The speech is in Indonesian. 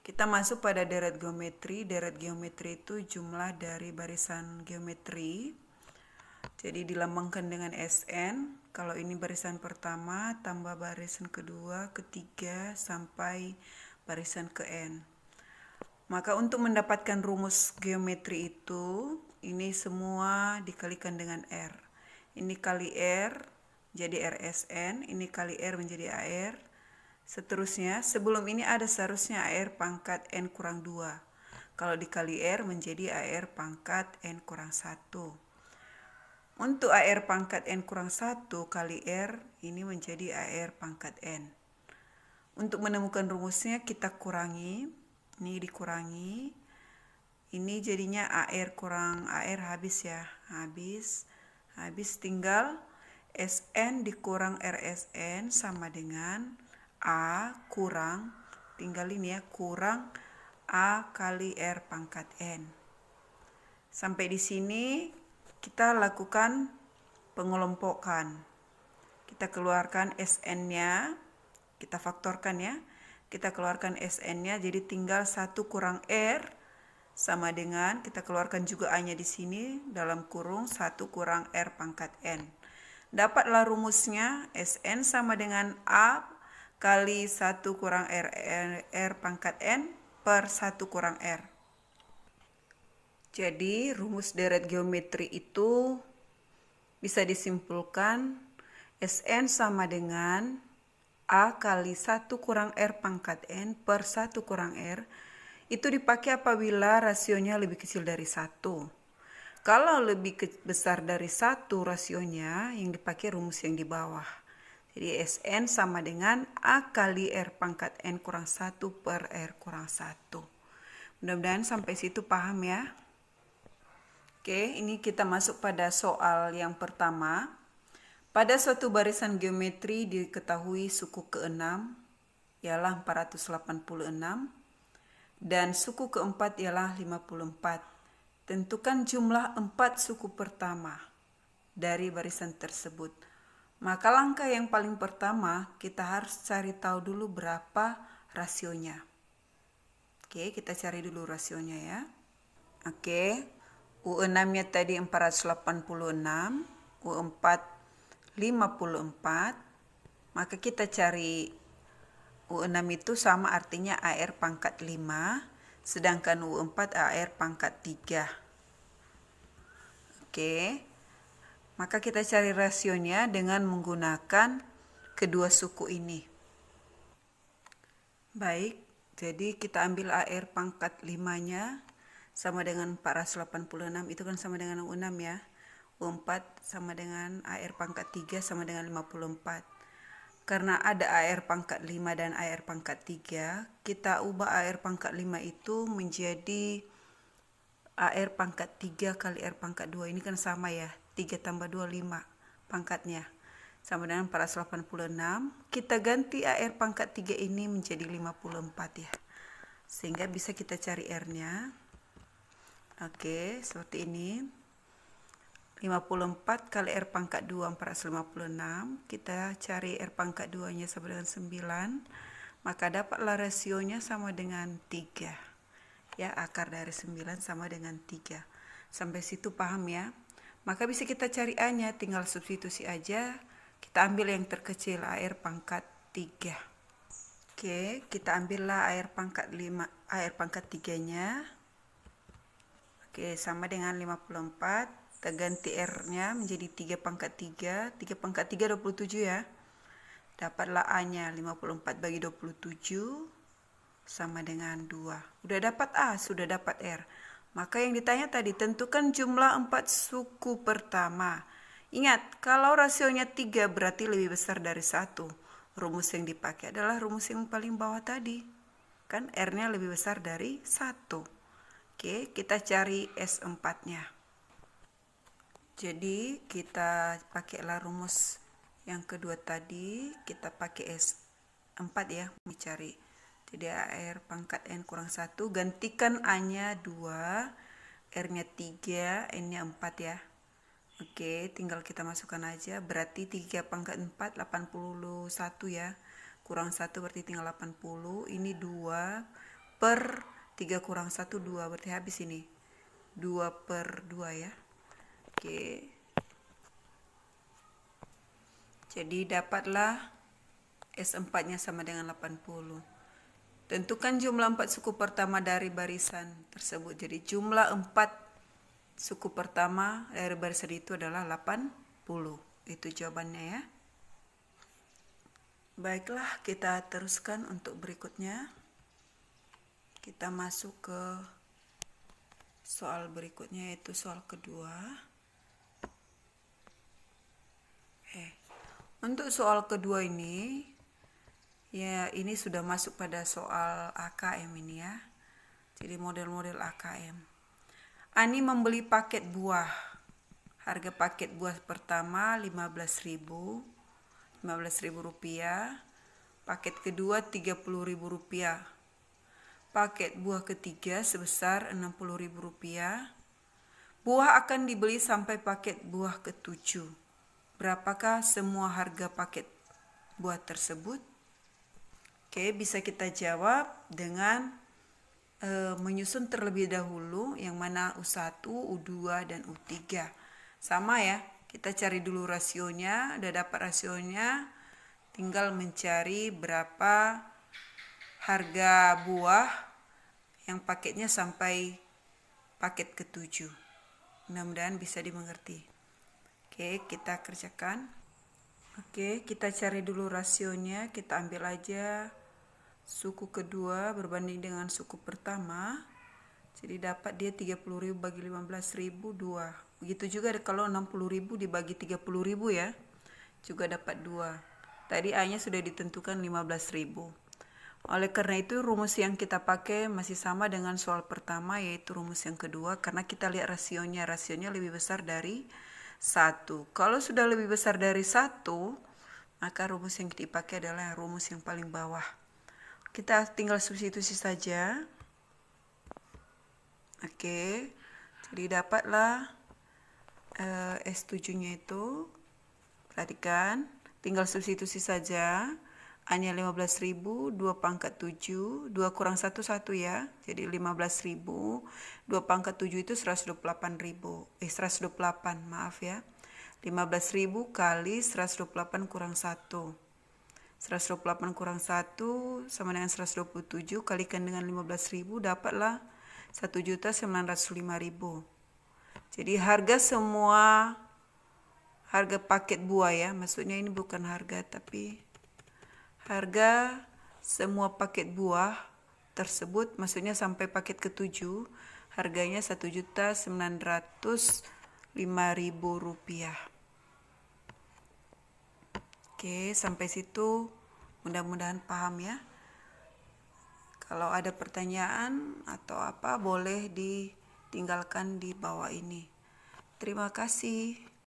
Kita masuk pada deret geometri. Deret geometri itu jumlah dari barisan geometri. Jadi dilambangkan dengan SN. Kalau ini barisan pertama, tambah barisan kedua, ketiga, sampai barisan ke N. Maka untuk mendapatkan rumus geometri itu, ini semua dikalikan dengan R. Ini kali R, jadi RSN. Ini kali R menjadi AR. Seterusnya, sebelum ini ada seharusnya AR pangkat N kurang 2. Kalau dikali R menjadi AR pangkat N kurang 1. Untuk AR pangkat N kurang 1 kali R, ini menjadi AR pangkat N. Untuk menemukan rumusnya kita kurangi. Ini dikurangi. Ini jadinya AR kurang AR habis ya. Habis tinggal SN dikurang RSN sama dengan A kurang, tinggal ini ya, kurang A kali R pangkat N. Sampai di sini kita lakukan pengelompokan. Kita keluarkan SN-nya, kita faktorkan ya. Kita keluarkan SN-nya, jadi tinggal 1 kurang R sama dengan, kita keluarkan juga A-nya di sini, dalam kurung 1 kurang R pangkat N. Dapatlah rumusnya, SN sama dengan A kali 1 kurang R pangkat N per 1 kurang R. Jadi rumus deret geometri itu bisa disimpulkan SN sama dengan A kali 1 kurang R pangkat N per 1 kurang R. Itu dipakai apabila rasionya lebih kecil dari 1. Kalau lebih besar dari 1 rasionya, yang dipakai rumus yang di bawah. Jadi SN sama dengan A kali R pangkat N kurang 1 per R kurang 1. Mudah-mudahan sampai situ paham ya. Oke, ini kita masuk pada soal yang pertama. Pada suatu barisan geometri diketahui suku ke-6 ialah 486 dan suku ke-4 ialah 54. Tentukan jumlah 4 suku pertama dari barisan tersebut. Maka langkah yang paling pertama kita harus cari tahu dulu berapa rasionya. Oke, kita cari dulu rasionya ya. Oke, U6-nya tadi 486, U4 54. Maka kita cari U6 itu sama artinya AR pangkat 5, sedangkan U4 AR pangkat 3. Oke. Maka kita cari rasionya dengan menggunakan kedua suku ini. Baik, jadi kita ambil AR pangkat 5-nya sama dengan 486, itu kan sama dengan U6 ya. U4 sama dengan AR pangkat 3 sama dengan 54. Karena ada AR pangkat 5 dan AR pangkat 3, kita ubah AR pangkat 5 itu menjadi AR pangkat 3 kali R pangkat 2. Ini kan sama ya. 3 tambah 2, 5 pangkatnya. Sama dengan 486. Kita ganti AR pangkat 3 ini menjadi 54 ya. Sehingga bisa kita cari R-nya. Oke, seperti ini. 54 kali R pangkat 2, 456. Kita cari R pangkat 2-nya sama dengan 9. Maka dapatlah rasionya sama dengan 3. Ya, akar dari 9 sama dengan 3. Sampai situ paham ya. Maka bisa kita cari A-nya, tinggal substitusi aja. Kita ambil yang terkecil, AR pangkat 3. Oke, kita ambillah AR pangkat 5, AR pangkat 3-nya. Oke, sama dengan 54. Kita ganti R-nya menjadi 3 pangkat 3. 3 pangkat 3, 27 ya. Dapatlah A-nya, 54 bagi 27 sama dengan 2. Udah dapat A, sudah dapat R. Maka yang ditanya tadi, tentukan jumlah 4 suku pertama. Ingat, kalau rasionya 3 berarti lebih besar dari 1. Rumus yang dipakai adalah rumus yang paling bawah tadi. Kan R-nya lebih besar dari 1. Oke, kita cari S4-nya. Jadi, kita pakailah rumus yang kedua tadi. Kita pakai S4 ya, mencari. Jadi AR pangkat N kurang 1, gantikan A-nya 2, R-nya 3, N-nya 4 ya. Oke, tinggal kita masukkan aja, berarti 3 pangkat 4, 81 ya. Kurang 1 berarti tinggal 80, ini 2, per 3 kurang 1 2, berarti habis ini 2 per 2 ya. Oke, jadi dapatlah S4 nya sama dengan 80. Tentukan jumlah 4 suku pertama dari barisan tersebut. Jadi jumlah 4 suku pertama dari barisan itu adalah 80. Itu jawabannya ya. Baiklah, kita teruskan untuk berikutnya. Kita masuk ke soal berikutnya, yaitu soal kedua. Untuk soal kedua ini, ya ini sudah masuk pada soal AKM ini ya. Jadi model-model AKM. Ani membeli paket buah. Harga paket buah pertama 15.000 rupiah. Paket kedua 30.000 rupiah. Paket buah ketiga sebesar 60.000 rupiah. Buah akan dibeli sampai paket buah ke-7. Berapakah semua harga paket buah tersebut? Oke, bisa kita jawab dengan menyusun terlebih dahulu yang mana U1, U2, dan U3. Sama ya, kita cari dulu rasionya. Udah dapat rasionya, tinggal mencari berapa harga buah yang paketnya sampai paket ke-7. Mudah-mudahan bisa dimengerti. Oke, kita kerjakan. Oke, kita cari dulu rasionya. Kita ambil aja suku kedua berbanding dengan suku pertama. Jadi dapat dia 30.000 bagi 15.000, 2. Begitu juga kalau 60.000 dibagi 30.000 ya. Juga dapat 2. Tadi A-nya sudah ditentukan 15.000. Oleh karena itu rumus yang kita pakai masih sama dengan soal pertama, yaitu rumus yang kedua. Karena kita lihat rasionya. Rasionya lebih besar dari 1. Kalau sudah lebih besar dari 1, maka rumus yang dipakai adalah rumus yang paling bawah. Kita tinggal substitusi saja. Oke, jadi dapatlah S7-nya itu. Perhatikan, tinggal substitusi saja. A-nya 15.000, 2 pangkat 7, 2 kurang 1, 1 ya. Jadi 15.000, 2 pangkat 7 itu 128.000. 128, maaf ya. 15.000 kali 128 kurang 1. 128 kurang 1 sama dengan 127, kalikan dengan 15.000, dapatlah 1.905.000. Jadi harga semua harga paket buah ya, maksudnya ini bukan harga tapi harga semua paket buah tersebut, maksudnya sampai paket ke-7, harganya 1.905.000 rupiah. Oke, sampai situ mudah-mudahan paham ya. Kalau ada pertanyaan atau apa boleh ditinggalkan di bawah ini. Terima kasih.